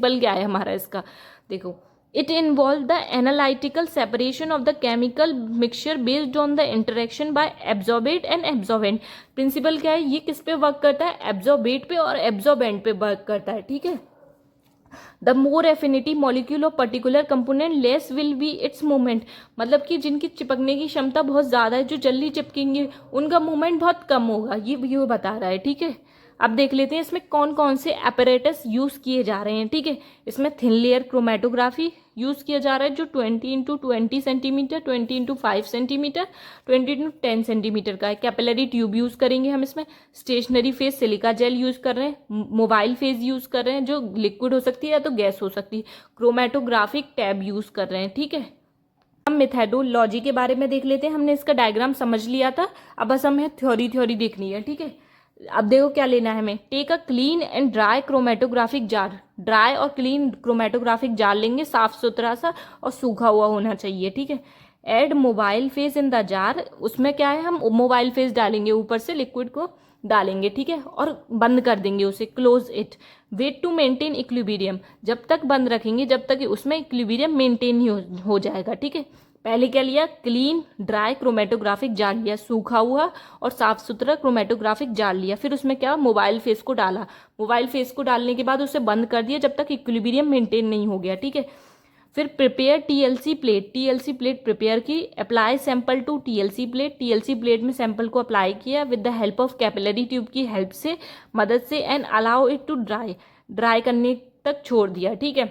Principal क्या है हमारा इसका, देखो, it involve the analytical separation of the chemical mixture based on the interaction by absorbate and absorbent. Principle क्या है, ये किस पे वर्क करता है, एब्जॉर्बेट पे और एब्जॉर्बेंट पे वर्क करता है, ठीक है। The more affinity molecule of particular component less will be it's movement, मतलब कि जिनकी चिपकने की क्षमता बहुत ज़्यादा है, जो जल्दी चिपकेंगे उनका मूवमेंट बहुत कम होगा, ये बता रहा है, ठीक है। अब देख लेते हैं इसमें कौन कौन से apparatus यूज़ किए जा रहे हैं, ठीक है। इसमें थिन लेयर क्रोमेटोग्राफी यूज़ किया जा रहा है जो 20x20 centimetre, 20x5 centimetre, 20x10 centimetre का है। कैपिलरी ट्यूब यूज़ करेंगे हम इसमें। Stationary phase silica gel use कर रहे हैं। मोबाइल फेज यूज़ कर रहे हैं जो लिक्विड हो सकती है या तो गैस हो सकती है। क्रोमेटोग्राफिक टैब यूज़ कर रहे हैं, ठीक है। हम मेथडोलॉजी के बारे में देख लेते हैं। हमने इसका डायग्राम समझ लिया था, अब बस हमें थ्योरी देखनी है, ठीक है। अब देखो क्या लेना है हमें, take a clean and dry chromatographic jar. Dry और क्लीन क्रोमेटोग्राफिक जार लेंगे, साफ सुथरा सा और सूखा हुआ होना चाहिए, ठीक है। Add mobile face in the jar, उसमें क्या है हम मोबाइल फेस डालेंगे, ऊपर से लिक्विड को डालेंगे, ठीक है, और बंद कर देंगे उसे, close it. Wait to maintain equilibrium, जब तक बंद रखेंगे जब तक उसमें इक्विलिब्रियम मेंटेन ही हो जाएगा, ठीक है। पहले क्या लिया, क्लीन ड्राई क्रोमेटोग्राफिक जार लिया, सूखा हुआ और साफ सुथरा क्रोमेटोग्राफिक जार लिया। फिर उसमें क्या, मोबाइल फेस को डाला। मोबाइल फेस को डालने के बाद उसे बंद कर दिया जब तक इक्विलिब्रियम मेंटेन नहीं हो गया, ठीक है। फिर prepare TLC plate, TLC plate prepare की। Apply sample to TLC plate, TLC plate में सैंपल को अप्लाई किया with the help of capillary tube की हेल्प से, मदद से, and allow it to dry, dry करने तक छोड़ दिया, ठीक है।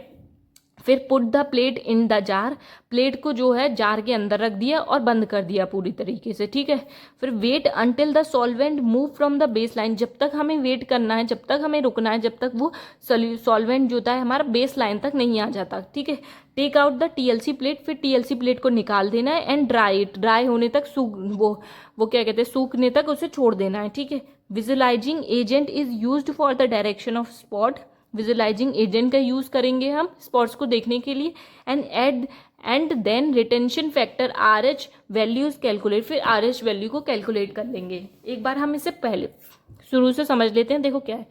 फिर put the plate in the jar, plate को जो है जार के अंदर रख दिया और बंद कर दिया पूरी तरीके से, ठीक है। फिर wait until the solvent move from the base line, जब तक हमें वेट करना है, जब तक हमें रुकना है, जब तक वो सॉल्वेंट जो होता है हमारा बेस लाइन तक नहीं आ जाता, ठीक है। Take out the TLC plate, फिर टीएलसी प्लेट को निकाल देना है, एंड ड्राई इट, ड्राई होने तक वो क्या कहते हैं, सूखने तक उसे छोड़ देना है, ठीक है। Visualizing agent is used for the direction of spot, visualizing agent का यूज करेंगे हम स्पॉट्स को देखने के लिए। And then retention factor RH values calculate, फिर RH वैल्यू को कैलकुलेट कर लेंगे। एक बार हम इसे पहले शुरू से समझ लेते हैं। देखो क्या है,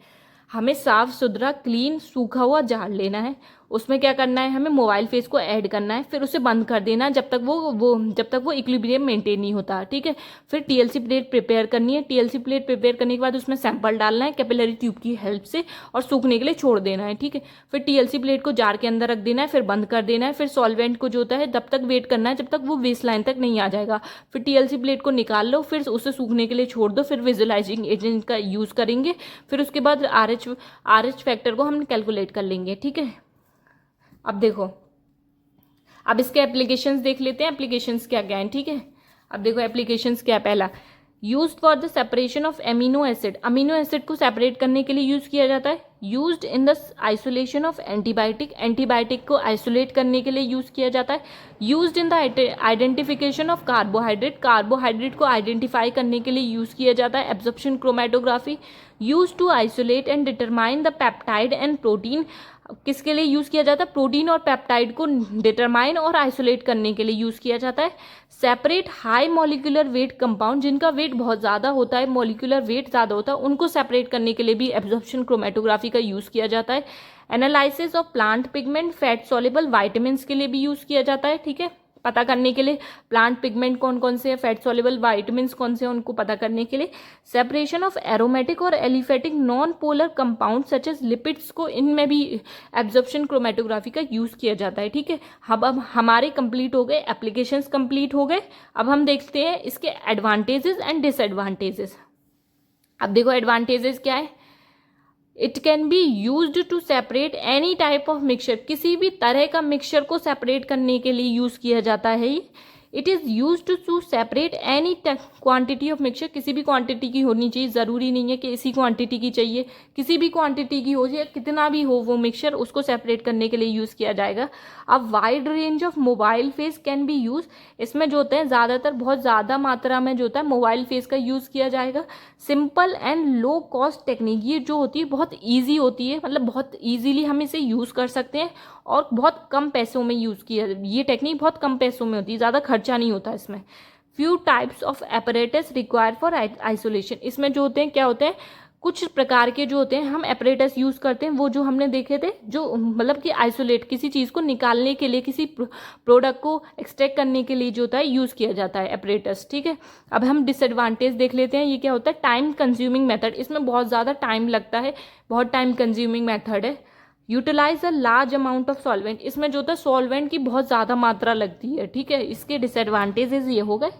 हमें साफ सुथरा क्लीन सूखा हुआ जार लेना है, उसमें क्या करना है, हमें मोबाइल फेस को ऐड करना है, फिर उसे बंद कर देना है जब तक वो इक्विलिब्रियम मेंटेन नहीं होता, ठीक है। फिर टीएलसी प्लेट प्रिपेयर करनी है, टीएलसी प्लेट प्रिपेयर करने के बाद उसमें सैंपल डालना है कैपिलरी ट्यूब की हेल्प से और सूखने के लिए छोड़ देना है, ठीक है। फिर टीएलसी प्लेट को जार के अंदर रख देना है, फिर बंद कर देना है। फिर सॉल्वेंट को जो होता है तब तक वेट करना है जब तक वो बेस लाइन तक नहीं आ जाएगा। फिर टीएलसी प्लेट को निकाल लो, फिर उसे सूखने के लिए छोड़ दो, फिर विजुलाइजिंग एजेंट का यूज करेंगे। फिर उसके बाद RH फैक्टर को हम कैलकुलेट कर लेंगे, ठीक है। अब देखो, अब इसके एप्लीकेशंस देख लेते हैं, एप्लीकेशंस क्या क्या हैं, ठीक है। अब देखो एप्लीकेशंस क्या, पहला used for the separation of amino acid, amino acid को सेपरेट करने के लिए यूज किया जाता है। Used in the isolation of antibiotic, antibiotic को आइसोलेट करने के लिए यूज किया जाता है। Used in the identification of carbohydrate, carbohydrate को आइडेंटिफाई करने के लिए यूज किया जाता है। Absorption chromatography use to isolate and determine the peptide and protein, किसके लिए यूज किया जाता है, प्रोटीन और पेप्टाइड को डिटरमाइन और आइसोलेट करने के लिए यूज किया जाता है। Separate high molecular weight compound, जिनका वेट बहुत ज़्यादा होता है, मॉलिक्यूलर वेट ज़्यादा होता है, उनको सेपरेट करने के लिए भी एब्जॉर्प्शन क्रोमेटोग्राफी का यूज़ किया जाता है। Analysis of plant pigment, fat soluble vitamins के लिए भी यूज़ किया जाता है, ठीक है, पता करने के लिए प्लांट पिगमेंट कौन कौन से हैं, फैट सॉल्युबल वाइटामिन्स कौन से हैं, उनको पता करने के लिए। सेपरेशन ऑफ एरोमेटिक और aliphatic non polar compound such as lipids को, इनमें भी एब्जॉर्प्शन क्रोमेटोग्राफी का यूज़ किया जाता है, ठीक है। अब हमारे कंप्लीट हो गए, एप्लीकेशंस कंप्लीट हो गए। अब हम देखते हैं इसके एडवांटेजेस एंड डिसएडवांटेजेस। अब देखो एडवांटेजेस क्या है, it can be used to separate any type of mixture, किसी भी तरह का मिक्सचर को सेपरेट करने के लिए यूज़ किया जाता है। It is use to separate any quantity of mixture, किसी भी क्वांटिटी की होनी चाहिए, ज़रूरी नहीं है कि इसी क्वांटिटी की चाहिए, किसी भी क्वांटिटी की हो जाए, कितना भी हो वो मिक्सचर, उसको सेपरेट करने के लिए यूज़ किया जाएगा। अब wide range of mobile face can be use, इसमें जो होते हैं ज़्यादातर बहुत ज़्यादा मात्रा में जो होता है मोबाइल फेस का यूज़ किया जाएगा। Simple and low cost technique, ये जो होती है बहुत ईजी होती है, मतलब बहुत ईजीली हम इसे यूज़ कर सकते हैं और बहुत कम पैसों में यूज़ किया, ये टेक्निक बहुत कम पैसों में होती है, ज़्यादा खर्चा नहीं होता इसमें। Few types of apparatus require for isolation, इसमें जो होते हैं क्या होते हैं, कुछ प्रकार के जो होते हैं हम एपरेटस यूज़ करते हैं, वो जो हमने देखे थे, जो मतलब कि आइसोलेट किसी चीज़ को निकालने के लिए, किसी प्रोडक्ट को एक्सट्रैक्ट करने के लिए जो होता है यूज़ किया जाता है एपरेटस, ठीक है। अब हम डिसएडवांटेज देख लेते हैं। ये क्या होता है, टाइम कंज्यूमिंग मेथड, इसमें बहुत ज़्यादा टाइम लगता है, बहुत टाइम कंज्यूमिंग मेथड है। Utilize a large amount of solvent, इसमें जो होता है सॉल्वेंट की बहुत ज़्यादा मात्रा लगती है, ठीक है। इसके डिसएडवांटेजेस ये हो गए।